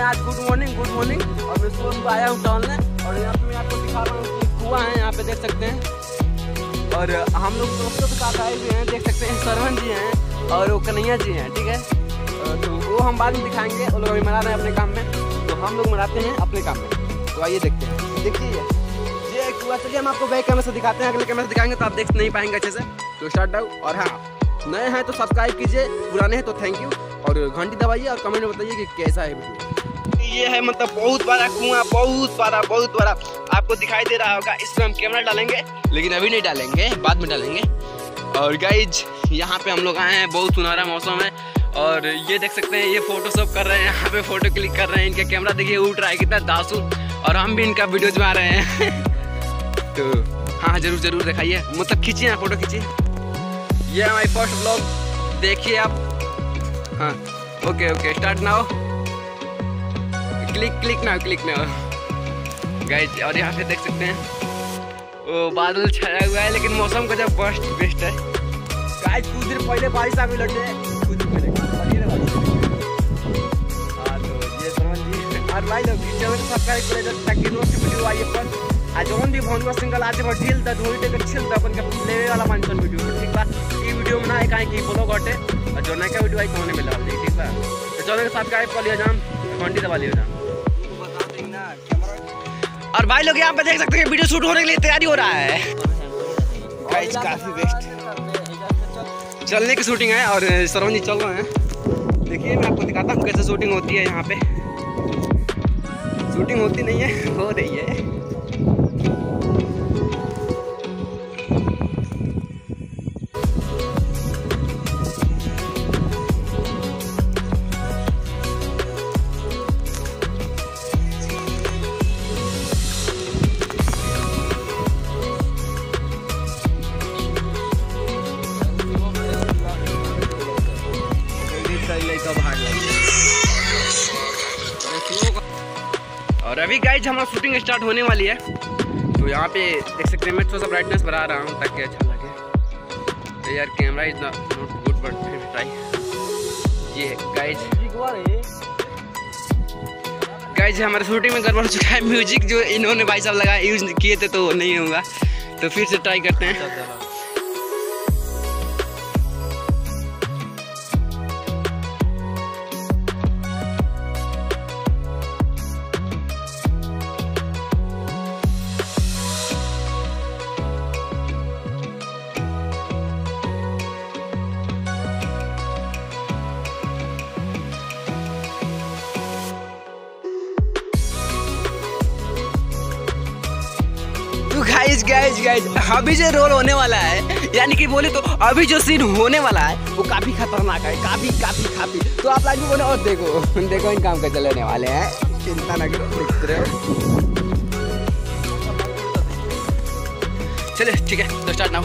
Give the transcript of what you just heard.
आज good morning और मैं सुबह सुबह आया हूँ टहलने और यहाँ पे मैं आपको दिखा रहा हूँ कि कुआं है, यहाँ पे देख सकते हैं। और हम लोग दोस्तों के साथ आए हुए हैं, देख सकते हैं सरवन जी हैं और वो कन्हैया जी हैं, ठीक है। तो वो हम बाद में दिखाएंगे, वो लोग अभी मना रहे हैं अपने काम में, तो हम लोग मनाते हैं अपने काम में। तो आइए देखते हैं, देखिए ये कुआं। चलिए हम आपको बैक कैमरे से दिखाते हैं, अगले कैमरे से दिखाएंगे तो आप देख नहीं पाएंगे अच्छे से। तो स्टार्ट डाउ। और हाँ, नए हैं तो सब्सक्राइब कीजिए, पुराने हैं तो थैंक यू, और घंटी दबाइए और कमेंट में बताइए कि कैसा है वीडियो। ये है मतलब बहुत बड़ा कुआं, बहुत बड़ा आपको दिखाई दे रहा होगा। इसमें हम कैमरा डालेंगे, लेकिन अभी नहीं डालेंगे, बाद में डालेंगे। और गाइज यहाँ पे हम लोग आए हैं, बहुत सुनहरा मौसम है और ये देख सकते हैं ये फोटो सब कर रहे हैं, यहाँ पे फोटो क्लिक कर रहे हैं। इनका कैमरा देखिए उठ रहा है, कितना दासू, और हम भी इनका वीडियो बना रहे हैं। तो हाँ जरूर दिखाइए, मतलब खींचिए ना, फोटो खींचिए। ये हमारी फर्स्ट ब्लॉग, देखिए आप। हाँ okay start now, click now guys. और यहाँ पे देख सकते हैं वो बादल छाया हुआ है, लेकिन मौसम का जब बेस्ट है गाइज। कुछ दिन पहले बारिश आ गई लौटे, कुछ दिन पहले। हाँ तो ये सरवन जी और भाई लोग चैनल को सब्सक्राइब करें ताकि रोज वीडियो आइए पर आज ओन भी भोंदवा सिंगल आज ढील द ढोली के छिल द अपन के लेवे वाला मानसन वीडियो, ठीक बा। ई वीडियो में ना है काहे की ब्लॉग हटे और जो नया वीडियो आई कोने मिला वाली, ठीक बा। तो चैनल को सब्सक्राइब कर लिया जान, घंटी दबा लिया जान, बता देंगे ना कैमरा। और भाई लोग यहाँ पे देख सकते हैं वीडियो शूट होने के लिए तैयारी हो रहा है गाइस, काफी बेस्ट चलने की शूटिंग है। और सरवन जी चल रहे हैं, देखिए मैं आपको दिखाता हूँ कैसे शूटिंग होती है। यहाँ पे शूटिंग होती नहीं है, हो रही है। और अभी गाइज हमारा शूटिंग स्टार्ट होने वाली है। तो यहाँ पे देख सकते हैं मैं थोड़ा सा ब्राइटनेस बढ़ा रहा हूँ ताकि अच्छा लगे। तो यार camera is not good but फिर ट्राई। ये गाइज हमारे शूटिंग में गड़बड़ हो चुका है। म्यूजिक जो इन्होंने भाई साहब लगाया यूज किए थे तो नहीं होगा, तो फिर से ट्राई करते हैं। गाइज अभी जो रोल होने वाला है, यानी कि बोले तो अभी जो सीन होने वाला है वो काफी खतरनाक है, काफी। तो आप लाइव में बोले और देखो इन काम का चलने वाले हैं, चिंता ना करो, देखते रहो। चले ठीक है, तो स्टार्ट नाउ।